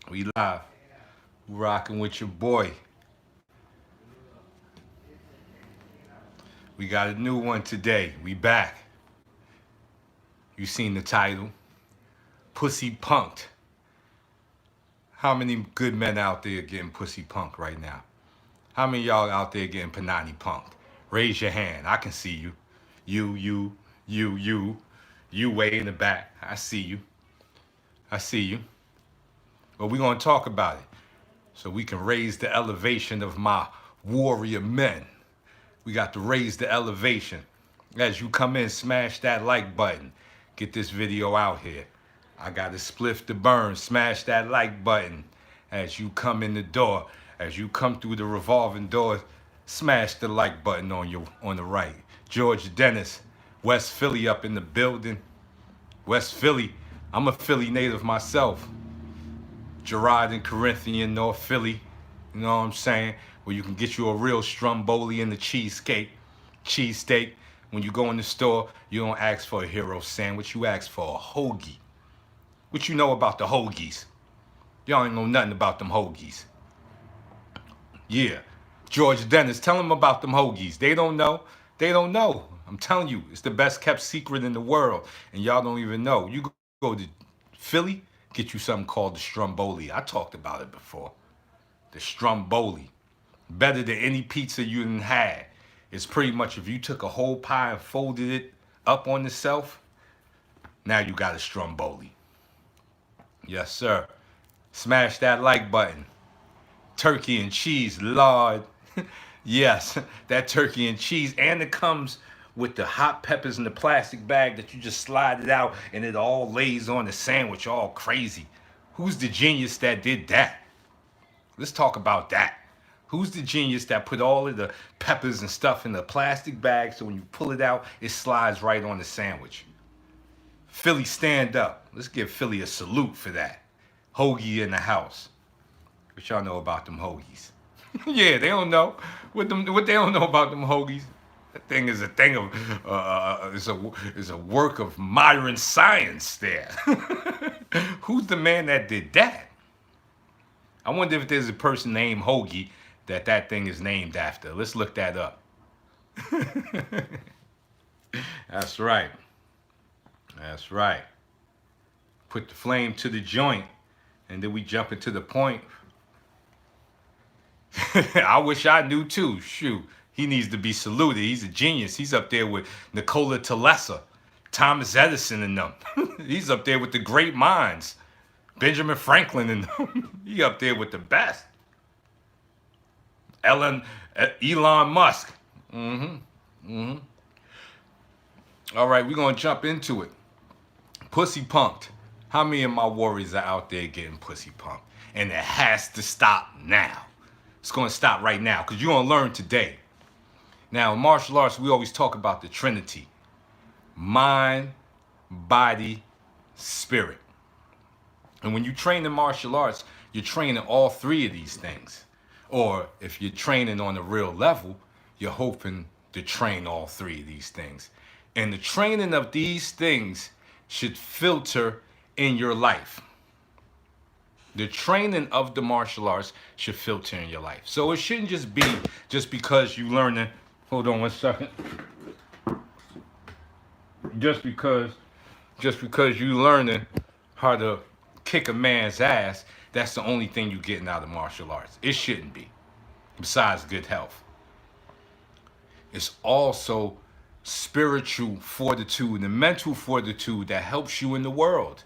We live. Rocking with your boy. We got a new one today. We back. You seen the title. Pussy Punked. How many good men out there getting pussy punked right now? How many of y'all out there getting panani punked? Raise your hand. I can see you. You. You way in the back. I see you. I see you. But we're going to talk about it so we can raise the elevation of my warrior men. We got to raise the elevation. As you come in, smash that like button. Get this video out here. I got a spliff to burn. Smash that like button. As you come in the door, as you come through the revolving door, smash the like button on the right. George Dennis, West Philly up in the building. West Philly. I'm a Philly native myself. Gerard and Corinthian, North Philly. You know what I'm saying? Where you can get you a real stromboli and the cheesesteak. When you go in the store, you don't ask for a hero sandwich, you ask for a hoagie. What you know about the hoagies? Y'all ain't know nothing about them hoagies. Yeah. George Dennis, tell them about them hoagies. They don't know. They don't know. I'm telling you, it's the best kept secret in the world. And y'all don't even know. You go to Philly, get you something called the stromboli. I talked about it before. The stromboli. Better than any pizza you done had. It's pretty much if you took a whole pie and folded it up on the shelf, now you got a stromboli. Yes, sir. Smash that like button. Turkey and cheese, Lord. Yes, that turkey and cheese. And it comes with the hot peppers in the plastic bag that you just slide it out and it all lays on the sandwich all crazy. Who's the genius that did that? Let's talk about that. Who's the genius that put all of the peppers and stuff in the plastic bag so when you pull it out, it slides right on the sandwich? Philly, stand up. Let's give Philly a salute for that. Hoagie in the house. What y'all know about them hoagies? Yeah, they don't know. What they don't know about them hoagies? That thing is a thing of is a work of modern science there. Who's the man that did that? I wonder if there's a person named Hoagie that thing is named after. Let's look that up. That's right. That's right. Put the flame to the joint, and then we jump into the point. I wish I knew too. Shoot, he needs to be saluted. He's a genius. He's up there with Nikola Tesla, Thomas Edison and them. He's up there with the great minds. Benjamin Franklin and them. He up there with the best. Elon Musk. All right, we're going to jump into it. Pussy punked. How many of my warriors are out there getting pussy punked? And it has to stop now. It's going to stop right now because you're going to learn today. Now, in martial arts, we always talk about the Trinity. Mind, body, spirit. And when you train in martial arts, you're training all three of these things. Or if you're training on a real level, you're hoping to train all three of these things. And the training of these things should filter in your life. The training of the martial arts should filter in your life. So it shouldn't just be just because you learning. Hold on one second. Just because you learning how to kick a man's ass, that's the only thing you're getting out of martial arts. It shouldn't be. Besides good health. It's also spiritual fortitude and mental fortitude that helps you in the world.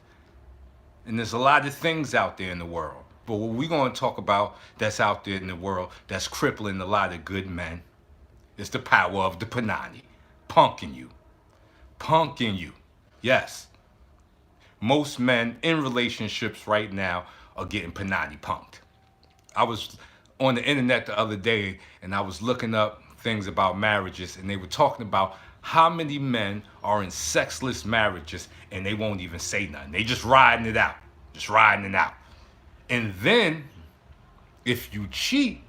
And there's a lot of things out there in the world. But what we're going to talk about that's out there in the world that's crippling a lot of good men is the power of the panani. Punking you. Punking you. Yes. Most men in relationships right now are getting panani punked. I was on the internet the other day and I was looking up things about marriages and they were talking about how many men are in sexless marriages and they won't even say nothing. They just riding it out. Just riding it out. And then if you cheat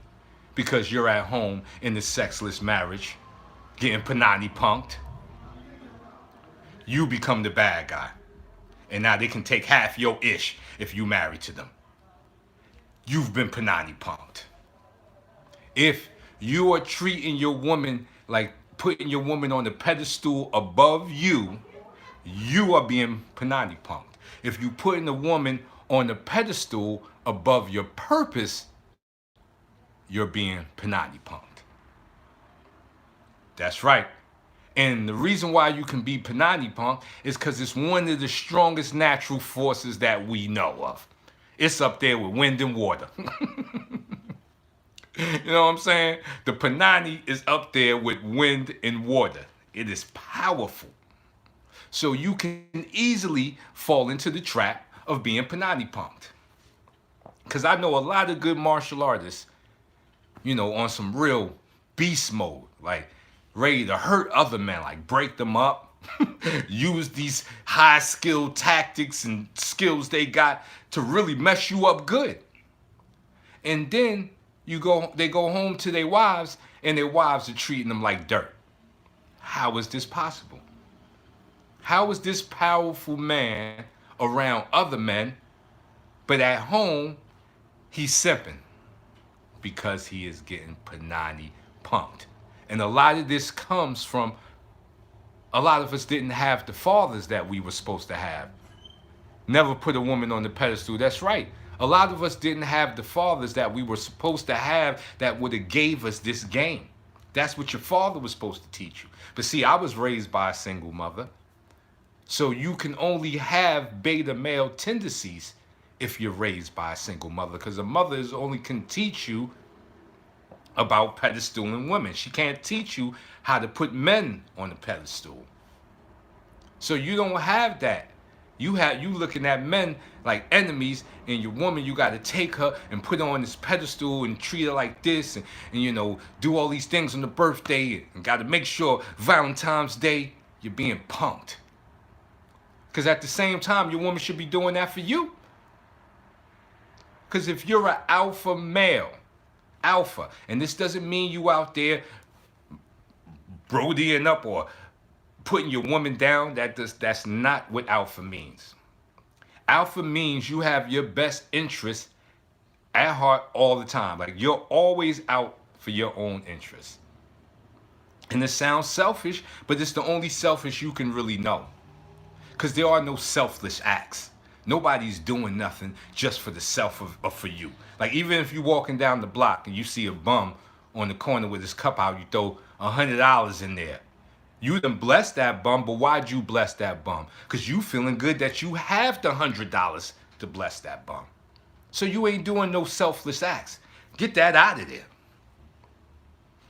because you're at home in the sexless marriage, getting panani punked, you become the bad guy. And now they can take half your ish if you married to them. you've been panani punked. If you are treating your woman like putting your woman on the pedestal above you, you are being panani punked. If you putting a woman on the pedestal above your purpose, you're being panani punked. That's right. And the reason why you can be panani punked is because it's one of the strongest natural forces that we know of. It's up there with wind and water. You know what I'm saying? The panani is up there with wind and water. It is powerful. So you can easily fall into the trap of being panani punked. Because I know a lot of good martial artists, you know, on some real beast mode, like ready to hurt other men, like break them up, use these high skill tactics and skills they got to really mess you up good. And then they go home to their wives and their wives are treating them like dirt. How is this possible? How is this powerful man around other men, but at home he's simping? Because he is getting panani punked. And a lot of this comes from a lot of us didn't have the fathers that we were supposed to have. Never put a woman on the pedestal. That's right. A lot of us didn't have the fathers that we were supposed to have that would have gave us this game. That's what your father was supposed to teach you. But see, I was raised by a single mother. So you can only have beta male tendencies if you're raised by a single mother, because a mother is only can teach you about pedestaling women. She can't teach you how to put men on the pedestal. So you don't have that. You looking at men like enemies, and your woman, you got to take her and put her on this pedestal and treat her like this, and you know, do all these things on the birthday, and got to make sure Valentine's Day you're being punked. Because at the same time, your woman should be doing that for you. Because if you're an alpha male, alpha, and this doesn't mean you out there brodying up or putting your woman down. That's not what alpha means. Alpha means you have your best interest at heart all the time. Like you're always out for your own interests. And it sounds selfish, but it's the only selfish you can really know. Because there are no selfless acts. Nobody's doing nothing just for the self of for you. Like even if you're walking down the block and you see a bum on the corner with his cup out, you throw $100 in there. You done bless that bum, but why'd you bless that bum? Because you feeling good that you have the $100 to bless that bum. So you ain't doing no selfless acts. Get that out of there.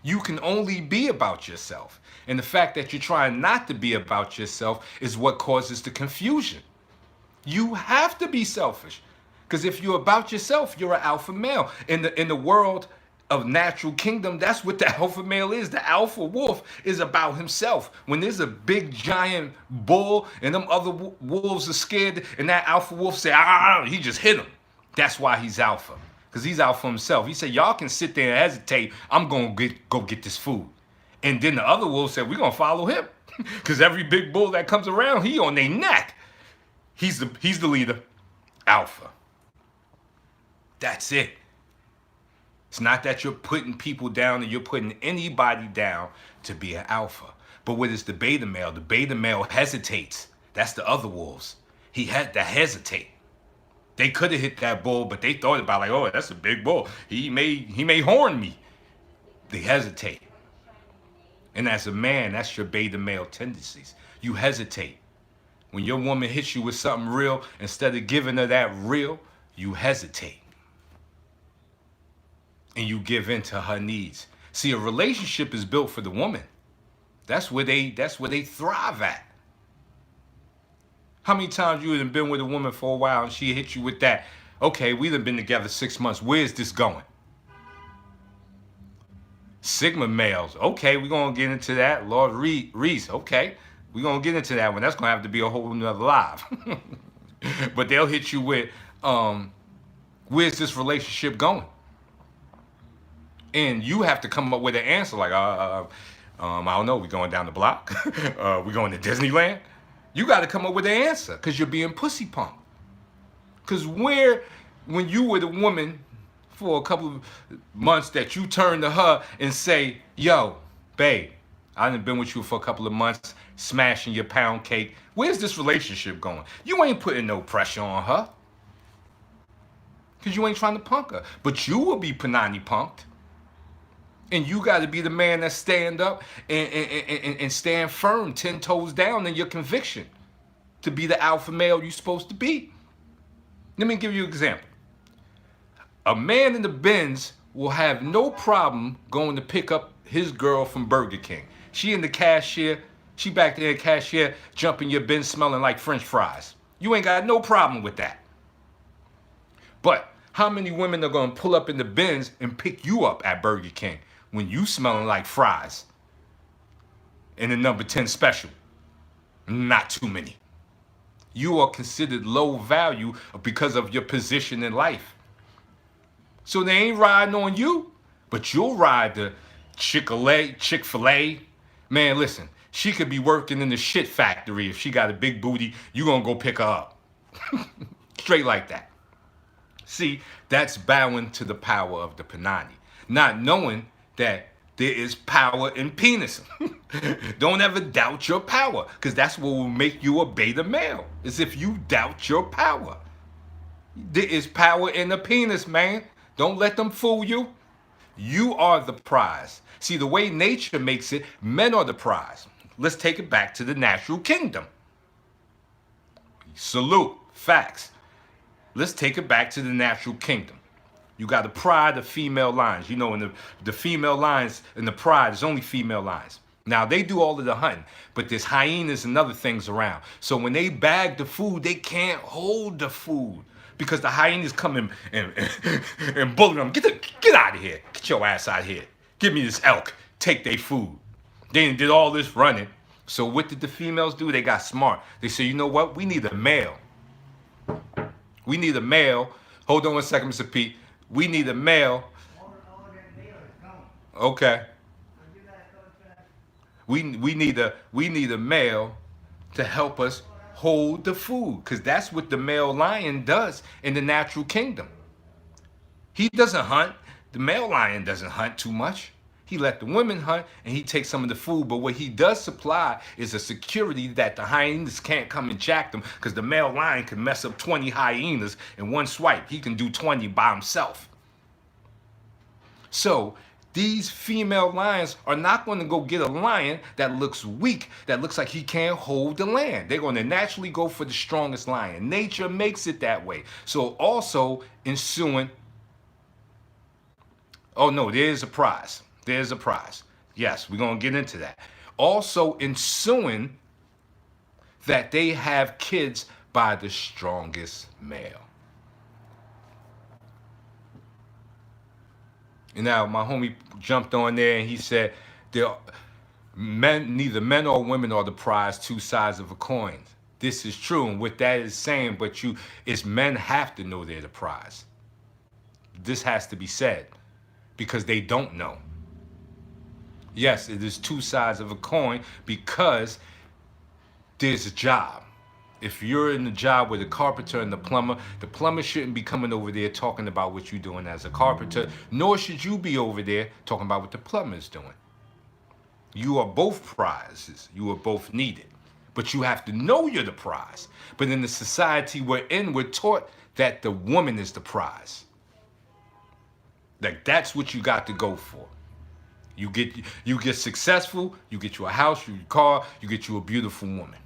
You can only be about yourself. And the fact that you're trying not to be about yourself is what causes the confusion. You have to be selfish. Because if you're about yourself, you're an alpha male. In the world of natural kingdom, that's what the alpha male is. The alpha wolf is about himself. When there's a big giant bull and them other wolves are scared and that alpha wolf say, he just hit him. That's why he's alpha. Because he's alpha himself. He said, y'all can sit there and hesitate. I'm going to go get this food. And then the other wolf said, we're going to follow him. Because every big bull that comes around, he on their neck. He's the leader. Alpha. That's it. It's not that you're putting people down and you're putting anybody down to be an alpha. But what is the beta male? The beta male hesitates. That's the other wolves. He had to hesitate. They could have hit that bull, but they thought about like, oh, that's a big bull. He may horn me. They hesitate. And as a man, that's your beta male tendencies. You hesitate. When your woman hits you with something real, instead of giving her that real, you hesitate. And you give in to her needs. See, a relationship is built for the woman. That's where they thrive at. How many times you have been with a woman for a while and she hit you with that, okay, we done been together 6 months, where's this going? Sigma males, okay, we're going to get into that. Lord Reese, okay, we're going to get into that one. That's going to have to be a whole nother live. But they'll hit you with, where's this relationship going? And you have to come up with an answer like, I don't know, we going down the block? We going to Disneyland? You got to come up with an answer because you're being pussy punked. Because when you with a woman for a couple of months that you turn to her and say, yo, babe, I done been with you for a couple of months, smashing your pound cake. Where's this relationship going? You ain't putting no pressure on her because you ain't trying to punk her. But you will be panani punked. And you got to be the man that stand up and stand firm, 10 toes down in your conviction to be the alpha male you're supposed to be. Let me give you an example. A man in the Benz will have no problem going to pick up his girl from Burger King. She in the cashier, she back there in the cashier, jumping your Benz smelling like French fries. You ain't got no problem with that. But how many women are going to pull up in the Benz and pick you up at Burger King when you smelling like fries in the number 10 special? Not too many. You are considered low value because of your position in life. So they ain't riding on you, but you'll ride the Chick-fil-A. Man, listen, she could be working in the shit factory. If she got a big booty, you gonna go pick her up. Straight like that. See, that's bowing to the power of the Panani, not knowing that there is power in penis. Don't ever doubt your power, because that's what will make you a beta male, is if you doubt your power. There is power in the penis, man. Don't let them fool you. You are the prize. See, the way nature makes it, men are the prize. Let's take it back to the natural kingdom. Salute. Facts. Let's take it back to the natural kingdom. You got the pride of female lions. You know, in the female lions, in the pride, there's only female lions. Now, they do all of the hunting, but there's hyenas and other things around. So when they bag the food, they can't hold the food because the hyenas come in and bully them. Get out of here. Get your ass out of here. Give me this elk. Take their food. They did all this running. So what did the females do? They got smart. They said, you know what? We need a male. We need a male. Hold on one second, Mr. Pete. We need a male. Okay. We need a male to help us hold the food, because that's what the male lion does in the natural kingdom. He doesn't hunt. The male lion doesn't hunt too much. He let the women hunt and he takes some of the food. But what he does supply is a security that the hyenas can't come and jack them, because the male lion can mess up 20 hyenas in one swipe. He can do 20 by himself. So these female lions are not going to go get a lion that looks weak, that looks like he can't hold the land. They're going to naturally go for the strongest lion. Nature makes it that way. So also ensuing, oh no, there's a prize. There's a prize. Yes, we're going to get into that. Also ensuing that they have kids by the strongest male. And now my homie jumped on there and he said, neither men or women are the prize, two sides of a coin. This is true, and what that is saying, it's men have to know they're the prize. This has to be said, because they don't know. Yes, it is two sides of a coin, because there's a job. If you're in the job with the carpenter and the plumber shouldn't be coming over there talking about what you're doing as a carpenter, nor should you be over there talking about what the plumber is doing. You are both prizes. You are both needed. But you have to know you're the prize. But in the society we're in, we're taught that the woman is the prize. Like, that's what you got to go for. You get successful, you get you a house, you get a car, you get you a beautiful woman.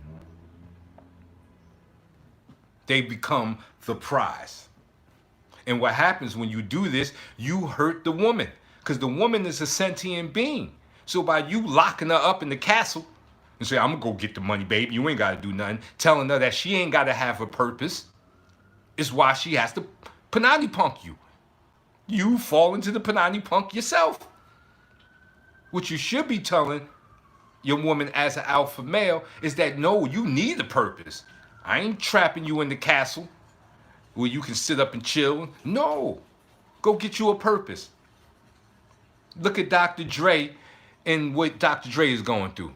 They become the prize. And what happens when you do this, you hurt the woman, because the woman is a sentient being. So by you locking her up in the castle and say, I'm going to go get the money, babe, you ain't got to do nothing, telling her that she ain't got to have a purpose, is why she has to panani punk you. You fall into the panani punk yourself. What you should be telling your woman as an alpha male is that, no, you need a purpose. I ain't trapping you in the castle where you can sit up and chill. No, go get you a purpose. Look at Dr. Dre and what Dr. Dre is going through.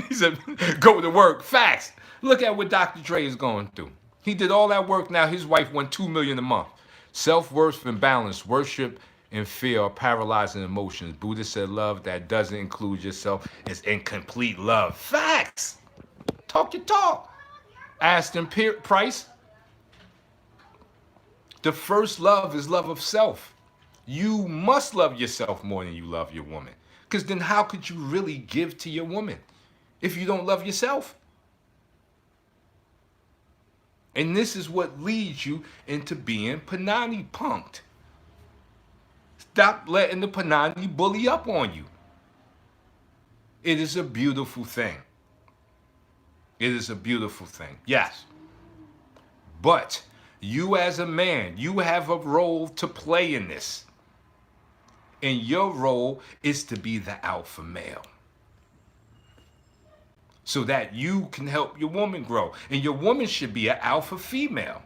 He said, go to work. Facts. Look at what Dr. Dre is going through. He did all that work. Now his wife won $2 million a month. Self-worth and balance, worship and fear are paralyzing emotions. Buddha said love that doesn't include yourself is incomplete love. Facts. Talk your talk. Aston Price, the first love is love of self. You must love yourself more than you love your woman. Because then how could you really give to your woman if you don't love yourself? And this is what leads you into being Panani punked. Stop letting the Panani bully up on you. It is a beautiful thing. It is a beautiful thing. Yes. But you as a man, you have a role to play in this. And your role is to be the alpha male, so that you can help your woman grow. And your woman should be an alpha female.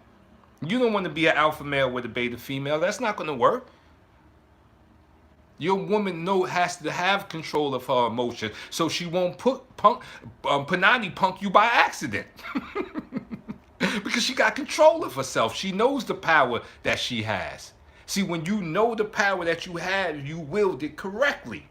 You don't want to be an alpha male with a beta female. That's not going to work. Your woman has to have control of her emotions, so she won't Panani punk you by accident. Because she got control of herself. She knows the power that she has. See, when you know the power that you have, you wield it correctly.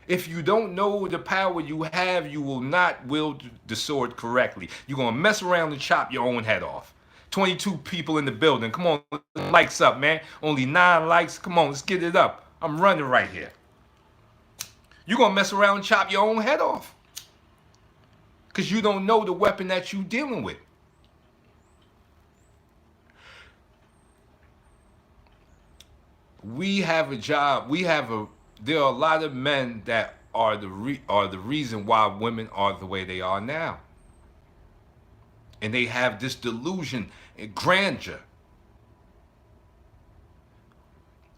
If you don't know the power you have, you will not wield the sword correctly. You're going to mess around and chop your own head off. 22 people in the building. Come on, likes up, man. Only 9 likes. Come on, let's get it up. I'm running right here. You're going to mess around and chop your own head off. Because you don't know the weapon that you're dealing with. We have a job. There are a lot of men that are the reason why women are the way they are now. And they have this delusion and grandeur.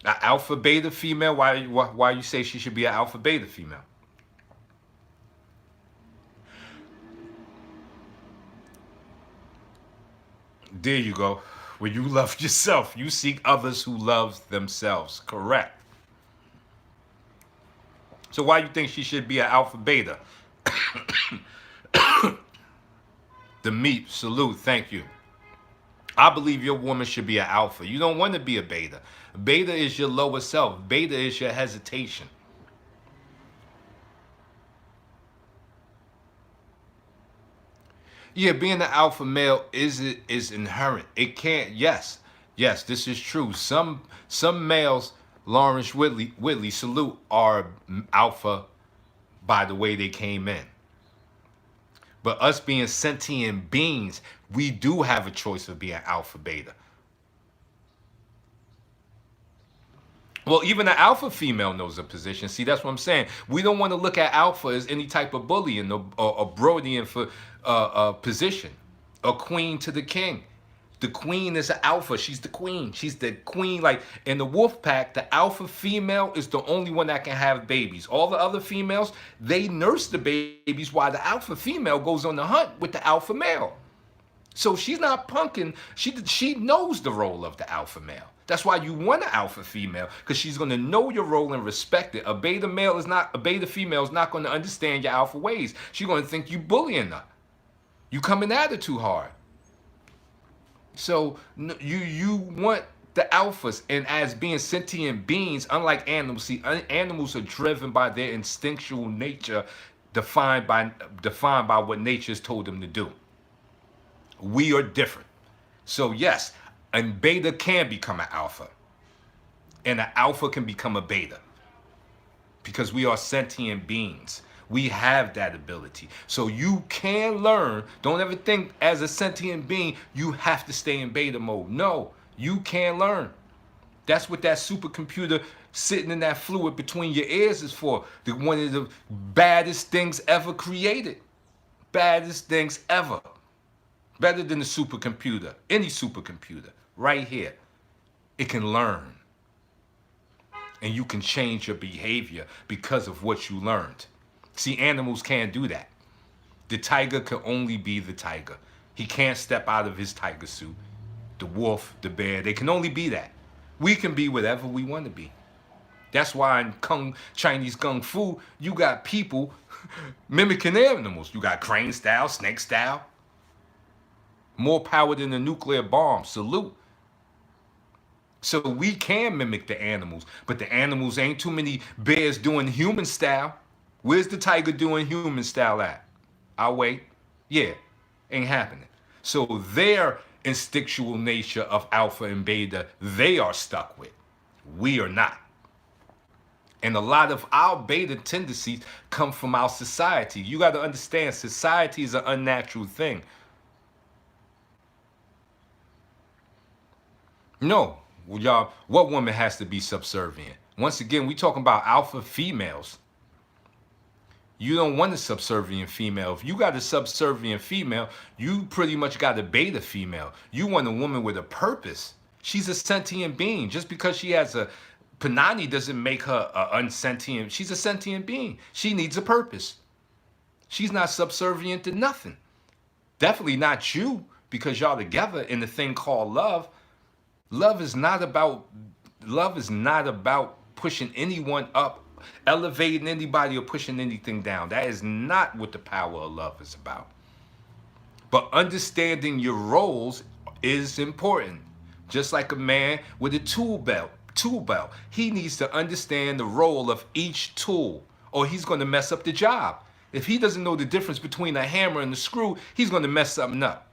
An alpha beta female, why you say she should be an alpha beta female? There you go. When you love yourself, you seek others who love themselves. Correct. So why you think she should be an alpha beta? The meat, salute, thank you. I believe your woman should be an alpha. You don't want to be a beta. Beta is your lower self. Beta is your hesitation. Yeah, being an alpha male is inherent. It can't. Yes, this is true. Some males, Lawrence Whitley, salute, are alpha by the way they came in. But us being sentient beings, we do have a choice of being alpha beta. Well, even an alpha female knows a position. See, that's what I'm saying. We don't want to look at alpha as any type of bullying or Brodian for a position. A queen to the king. The queen is an alpha. She's the queen. She's the queen. Like in the wolf pack, the alpha female is the only one that can have babies. All the other females, they nurse the babies while the alpha female goes on the hunt with the alpha male. So she's not punking. She knows the role of the alpha male. That's why you want an alpha female, because she's going to know your role and respect it. A beta female is not going to understand your alpha ways. She's going to think you bullying her. You coming at her too hard. So you want the alphas, and as being sentient beings, unlike animals, see, animals are driven by their instinctual nature, defined by what nature's told them to do. We are different. So yes, a beta can become an alpha, and an alpha can become a beta, because we are sentient beings. We have that ability. So you can learn. Don't ever think as a sentient being you have to stay in beta mode. No, you can learn. That's what that supercomputer sitting in that fluid between your ears is for. One of the baddest things ever created. Baddest things ever. Better than the supercomputer. Any supercomputer. Right here. It can learn. And you can change your behavior because of what you learned. See, animals can't do that. The tiger can only be the tiger. He can't step out of his tiger suit. The wolf, the bear, they can only be that. We can be whatever we want to be. That's why in Chinese Kung Fu, you got people mimicking animals. You got crane style, snake style. More power than a nuclear bomb. Salute. So we can mimic the animals, but the animals ain't too many bears doing human style. Where's the tiger doing human style at? I'll wait. Yeah, ain't happening. So their instinctual nature of alpha and beta, they are stuck with. We are not. And a lot of our beta tendencies come from our society. You got to understand, society is an unnatural thing. No, y'all, what woman has to be subservient? Once again, we talking about alpha females. You don't want a subservient female. If you got a subservient female, you pretty much got a beta female. You want a woman with a purpose. She's a sentient being. Just because she has a Panani doesn't make her unsentient. She's a sentient being. She needs a purpose. She's not subservient to nothing. Definitely not you, because y'all together in the thing called love. Love is not about pushing anyone up, elevating anybody, or pushing anything down. That is not what the power of love is about. But understanding your roles is important. Just like a man with a tool belt. He needs to understand the role of each tool, or he's going to mess up the job. If he doesn't know the difference between a hammer and a screw, he's going to mess something up.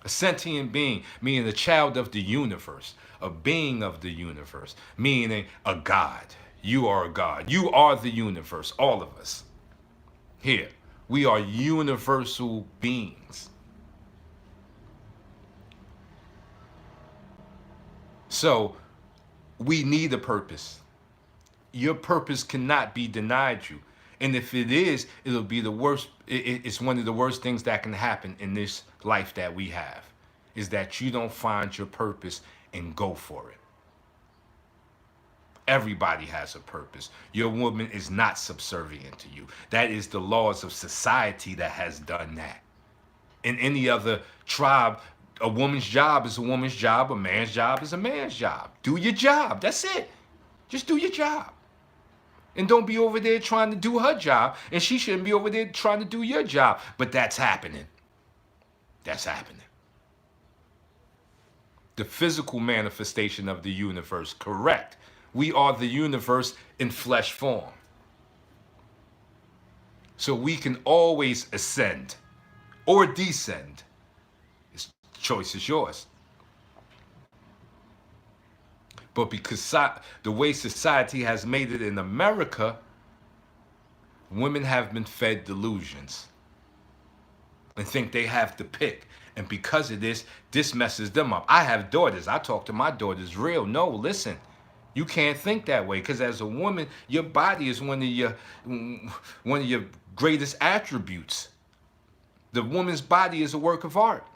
A sentient being, meaning a child of the universe, a being of the universe, meaning a God. You are a God. You are the universe, all of us. Here, we are universal beings. So, we need a purpose. Your purpose cannot be denied you. And if it is, it'll be the worst. It's one of the worst things that can happen in this life that we have, is that you don't find your purpose and go for it. Everybody has a purpose. Your woman is not subservient to you. That is the laws of society that has done that. In any other tribe, a woman's job is a woman's job. A man's job is a man's job. Do your job. That's it. Just do your job. And don't be over there trying to do her job. And she shouldn't be over there trying to do your job. But that's happening. That's happening. The physical manifestation of the universe, correct. We are the universe in flesh form. So we can always ascend or descend. The choice is yours. But because the way society has made it in America, women have been fed delusions and think they have to pick. And because of this messes them up. I have daughters. I talk to my daughters real. No, listen, you can't think that way, because as a woman, your body is one of your greatest attributes. The woman's body is a work of art.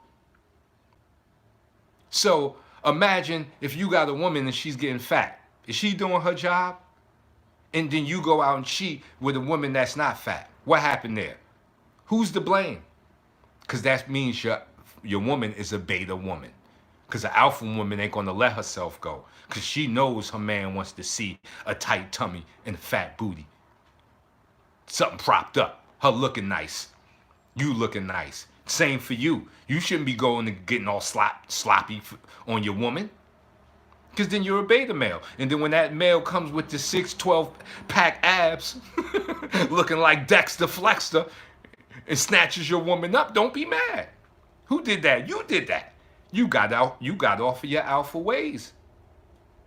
So imagine if you got a woman and she's getting fat. Is she doing her job? And then you go out and cheat with a woman that's not fat. What happened there? Who's to blame? Because that means your woman is a beta woman. Because an alpha woman ain't going to let herself go. Because she knows her man wants to see a tight tummy and a fat booty. Something propped up. Her looking nice. You looking nice. Same for you. You shouldn't be going and getting all sloppy on your woman. Because then you're a beta male. And then when that male comes with the 6'12" pack abs, looking like Dexter Flexter, and snatches your woman up, don't be mad. Who did that? You did that. You got off of your alpha ways.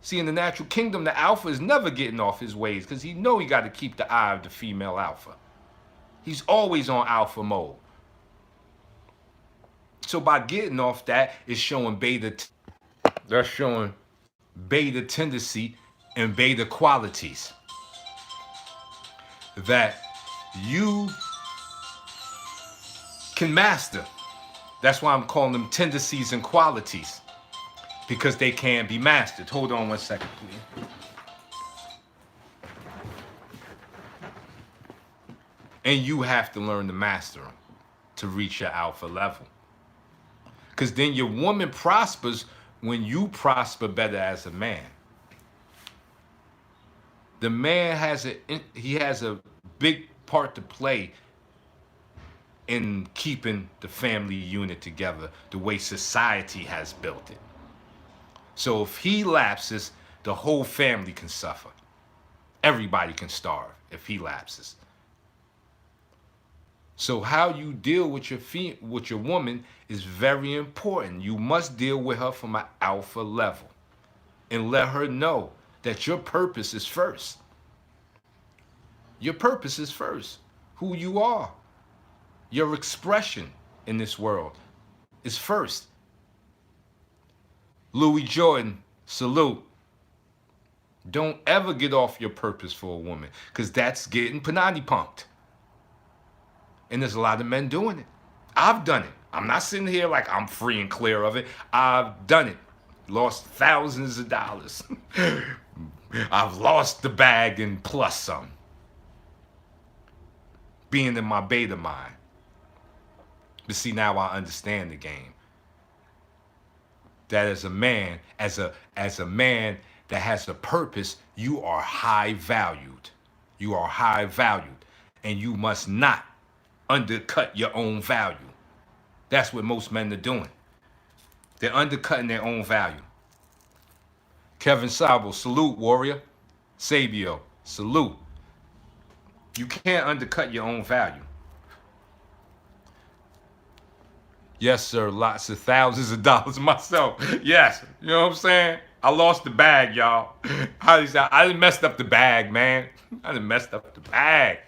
See, in the natural kingdom, the alpha is never getting off his ways, because he know he got to keep the eye of the female alpha. He's always on alpha mode. So by getting off that, it's showing beta. That's showing beta tendency and beta qualities that you can master. That's why I'm calling them tendencies and qualities, because they can be mastered. Hold on 1 second, please. And you have to learn to master them to reach your alpha level. Because then your woman prospers when you prosper better as a man. The man has a big part to play in keeping the family unit together the way society has built it. So if he lapses, the whole family can suffer. Everybody can starve if he lapses. So how you deal with with your woman is very important. You must deal with her from an alpha level and let her know that your purpose is first. Your purpose is first. Who you are, your expression in this world is first. Louis Jordan, salute. Don't ever get off your purpose for a woman, because that's getting panani punked. And there's a lot of men doing it. I've done it. I'm not sitting here like I'm free and clear of it. I've done it. Lost thousands of dollars. I've lost the bag and plus some. Being in my beta mind. But see, now I understand the game. That as a man, as a man that has a purpose, you are high valued. You are high valued. And you must not undercut your own value. That's what most men are doing. They're undercutting their own value. Kevin Sabo, salute, warrior. Sabio, salute. You can't undercut your own value. Yes, sir. Lots of thousands of dollars myself. Yes. You know what I'm saying? I lost the bag, y'all. I done messed up the bag, man. I done messed up the bag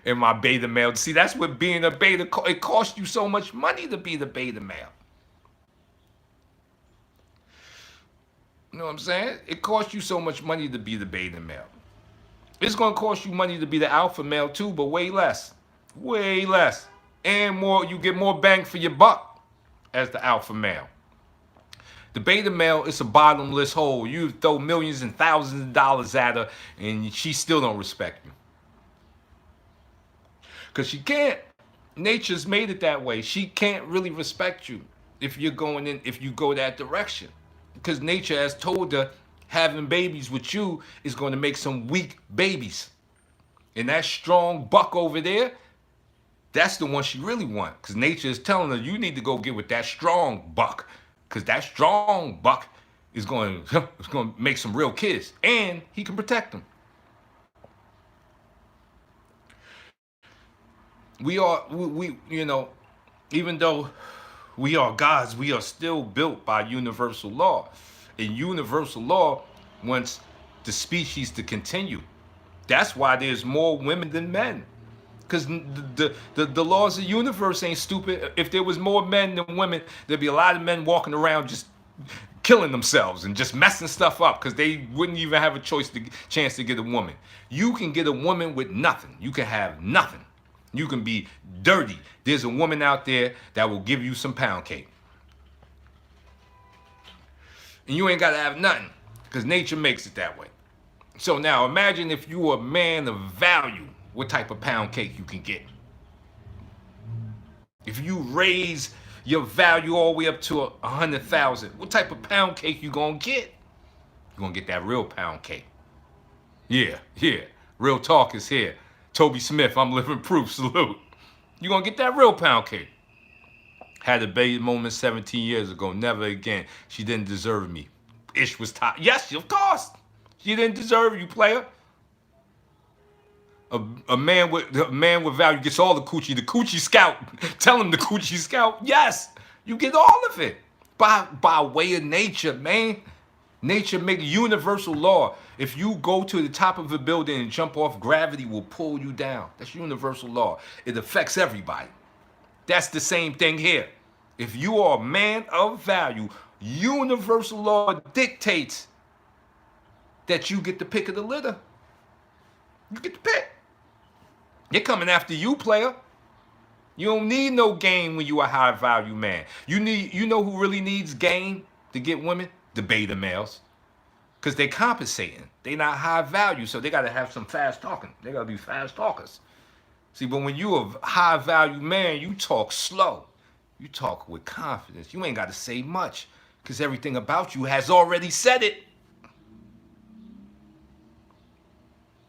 in my beta male. See, that's what being a beta, it costs you so much money to be the beta male. You know what I'm saying? It costs you so much money to be the beta male. It's going to cost you money to be the alpha male too, but way less. Way less. And more, you get more bang for your buck as the alpha male. The beta male is a bottomless hole. You throw millions and thousands of dollars at her and she still don't respect you. Because she can't. Nature's made it that way. She can't really respect you if you're going in, if you go that direction. Because nature has told her having babies with you is going to make some weak babies. And that strong buck over there, that's the one she really wants. Because nature is telling her, you need to go get with that strong buck. Because that strong buck is going to make some real kids. And he can protect them. We you know, even though we are gods, we are still built by universal law. And universal law wants the species to continue. That's why there's more women than men. Because the laws of the universe ain't stupid. If there was more men than women, there'd be a lot of men walking around just killing themselves and just messing stuff up because they wouldn't even have a chance to get a woman. You can get a woman with nothing. You can have nothing. You can be dirty. There's a woman out there that will give you some pound cake. And you ain't got to have nothing because nature makes it that way. So now imagine if you were a man of value, what type of pound cake you can get. If you raise your value all the way up to 100,000, what type of pound cake you gonna get? You're gonna get that real pound cake. Yeah. Real talk is here. Toby Smith, I'm living proof, salute. You're gonna get that real pound cake. Had a baby moment 17 years ago, never again. She didn't deserve me. Ish was top. Yes, of course. She didn't deserve you, player. A man with value gets all the coochie. The coochie scout. Tell him the coochie scout. Yes, you get all of it by way of nature, man. Nature make universal law. If you go to the top of a building and jump off, gravity will pull you down. That's universal law. It affects everybody. That's the same thing here. If you are a man of value, universal law dictates that you get the pick of the litter. You get the pick. They're coming after you, player. You don't need no game when you a high value man. You know who really needs game to get women? The beta males. Because they're compensating. They're not high value, so they got to have some fast talking. They got to be fast talkers. See, but when you a high value man, you talk slow. You talk with confidence. You ain't got to say much because everything about you has already said it.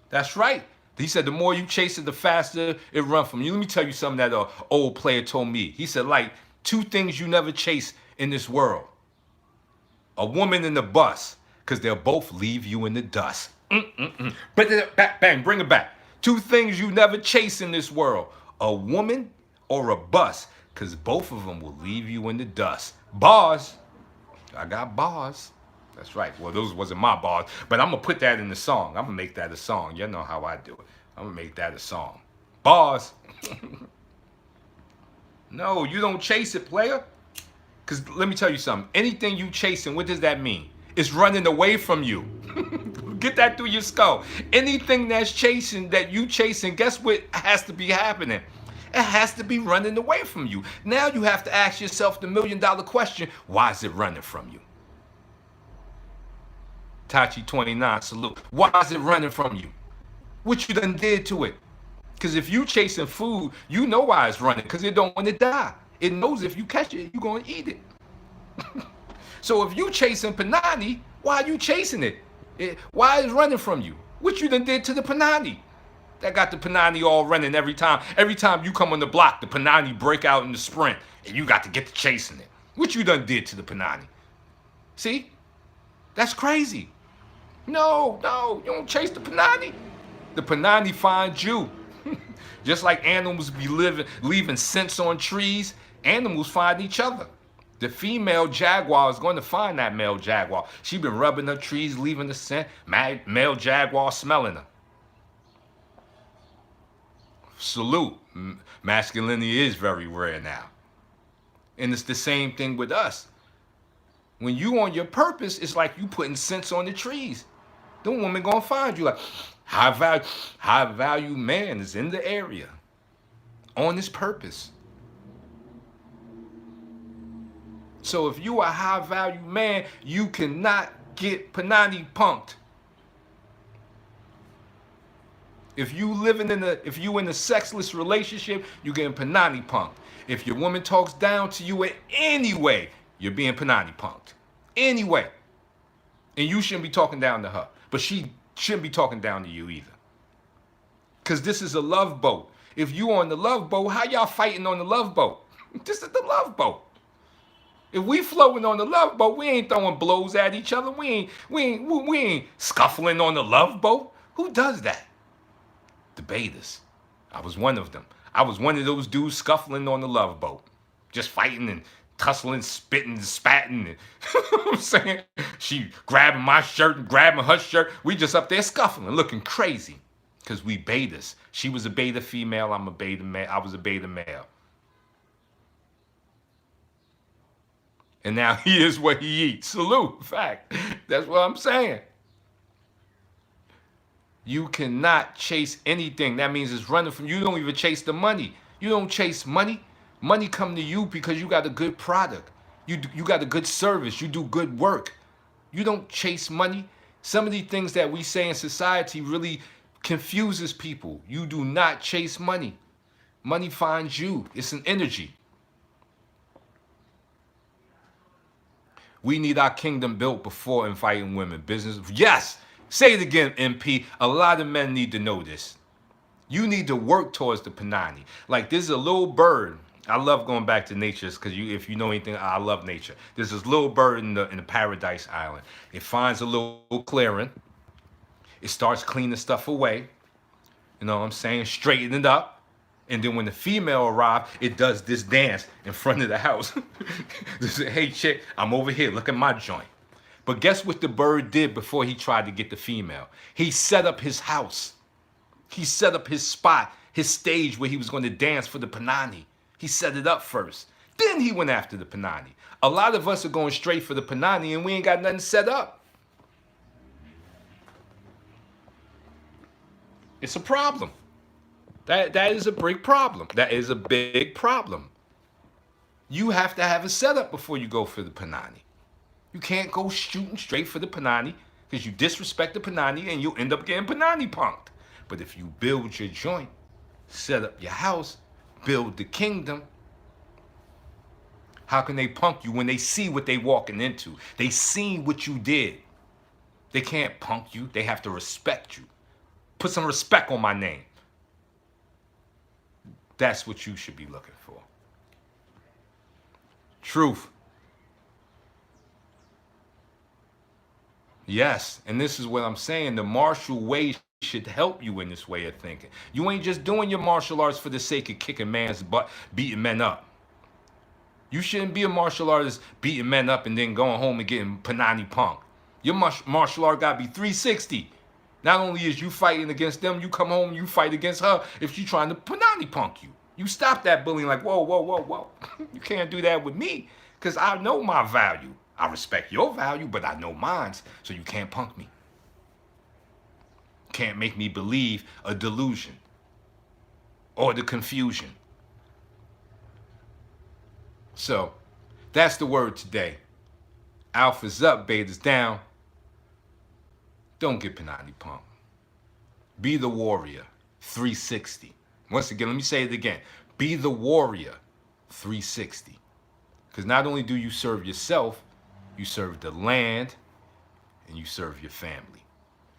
That's right. He said the more you chase it, the faster it run from you. Let me tell you something that an old player told me. He said, like, two things you never chase in this world. A woman and a bus, because they'll both leave you in the dust. But bang, bring it back. Two things you never chase in this world. A woman or a bus, because both of them will leave you in the dust. Bars. I got bars. That's right. Well, those wasn't my bars, but I'm going to put that in the song. I'm going to make that a song. You know how I do it. I'm going to make that a song. Bars. No, you don't chase it, player. Because let me tell you something. Anything you chasing, what does that mean? It's running away from you. Get that through your skull. Anything that's chasing, that you chasing, guess what has to be happening? It has to be running away from you. Now you have to ask yourself the $1 million question, why is it running from you? Tachi 29, salute. Why is it running from you? What you done did to it? Because if you chasing food, you know why it's running, because it don't want to die. It knows if you catch it, you're going to eat it. So if you chasing Panani, why are you chasing it? Why is it running from you? What you done did to the Panani? That got the Panani all running every time. Every time you come on the block, the Panani break out in the sprint, and you got to get to chasing it. What you done did to the Panani? See? That's crazy. No, you don't chase the Panani. The Panani finds you. Just like animals be leaving scents on trees, animals find each other. The female jaguar is going to find that male jaguar. She been rubbing her trees, leaving the scent. Male jaguar smelling her. Salute. Masculinity is very rare now. And it's the same thing with us. When you on your purpose, it's like you putting scents on the trees. The woman gonna find you like, high value man is in the area on his purpose. So if you a high value man, you cannot get Panani punked. If you in a sexless relationship, you getting Panani punked. If your woman talks down to you in any way, you're being Panani punked. Anyway. And you shouldn't be talking down to her. But she shouldn't be talking down to you either. Because this is a love boat. If you on the love boat, how y'all fighting on the love boat? This is the love boat. If we floating on the love boat, we ain't throwing blows at each other. We ain't scuffling on the love boat. Who does that? Debaters. I was one of them. I was one of those dudes scuffling on the love boat. Just fighting and tussling, spitting, and spatting. And I'm saying, she grabbing my shirt and grabbing her shirt. We just up there scuffling, looking crazy. Because we betas. She was a beta female, I'm a beta male. I was a beta male. And now he is what he eats. Salute. Fact. That's what I'm saying. You cannot chase anything. That means it's running from you. You don't even chase the money. You don't chase money. Money come to you because you got a good product. You got a good service. You do good work. You don't chase money. Some of the things that we say in society really confuses people. You do not chase money. Money finds you. It's an energy. We need our kingdom built before inviting women. Business. Yes. Say it again, MP. A lot of men need to know this. You need to work towards the Panani. Like there's a little bird. I love going back to nature because if you know anything, I love nature. There's this little bird in the Paradise Island. It finds a little clearing. It starts cleaning stuff away. You know what I'm saying? Straighten it up. And then when the female arrives, it does this dance in front of the house. Hey, chick, I'm over here. Look at my joint. But guess what the bird did before he tried to get the female? He set up his house. He set up his spot, his stage where he was going to dance for the Panani. He set it up first. Then he went after the Panani. A lot of us are going straight for the Panani and we ain't got nothing set up. It's a problem. That is a big problem. That is a big problem. You have to have a setup before you go for the Panani. You can't go shooting straight for the Panani because you disrespect the Panani and you'll end up getting Panani punked. But if you build your joint, set up your house, build the kingdom, how can they punk you when they see what they walking into? They see what you did. They can't punk you. They have to respect you. Put some respect on my name. That's what you should be looking for. Truth. Yes, and this is what I'm saying. The martial way should help you in this way of thinking. You ain't just doing your martial arts for the sake of kicking man's butt, beating men up. You shouldn't be a martial artist beating men up and then going home and getting panani punk. Your martial art got to be 360. Not only is you fighting against them, you come home and you fight against her if she's trying to panani punk you. You stop that bullying like, whoa, whoa, whoa, whoa. You can't do that with me because I know my value. I respect your value, but I know mine, so you can't punk me. Can't make me believe a delusion or the confusion. So, that's the word today. Alpha's up, beta's down. Don't get panani punk. Be the warrior, 360. Once again, let me say it again. Be the warrior, 360. Because not only do you serve yourself, you serve the land, and you serve your family.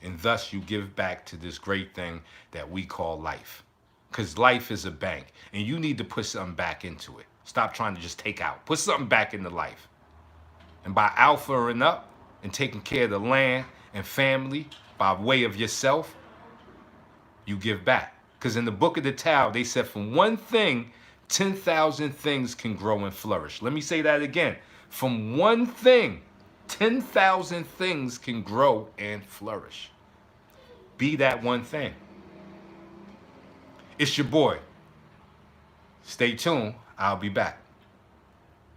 And thus you give back to this great thing that we call life. Because life is a bank, and you need to put something back into it. Stop trying to just take out. Put something back into life. And by alphaing up and taking care of the land and family by way of yourself, you give back. Because in the book of the Tao, they said from one thing, 10,000 things can grow and flourish. Let me say that again. From one thing, 10,000 things can grow and flourish. Be that one thing. It's your boy. Stay tuned. I'll be back.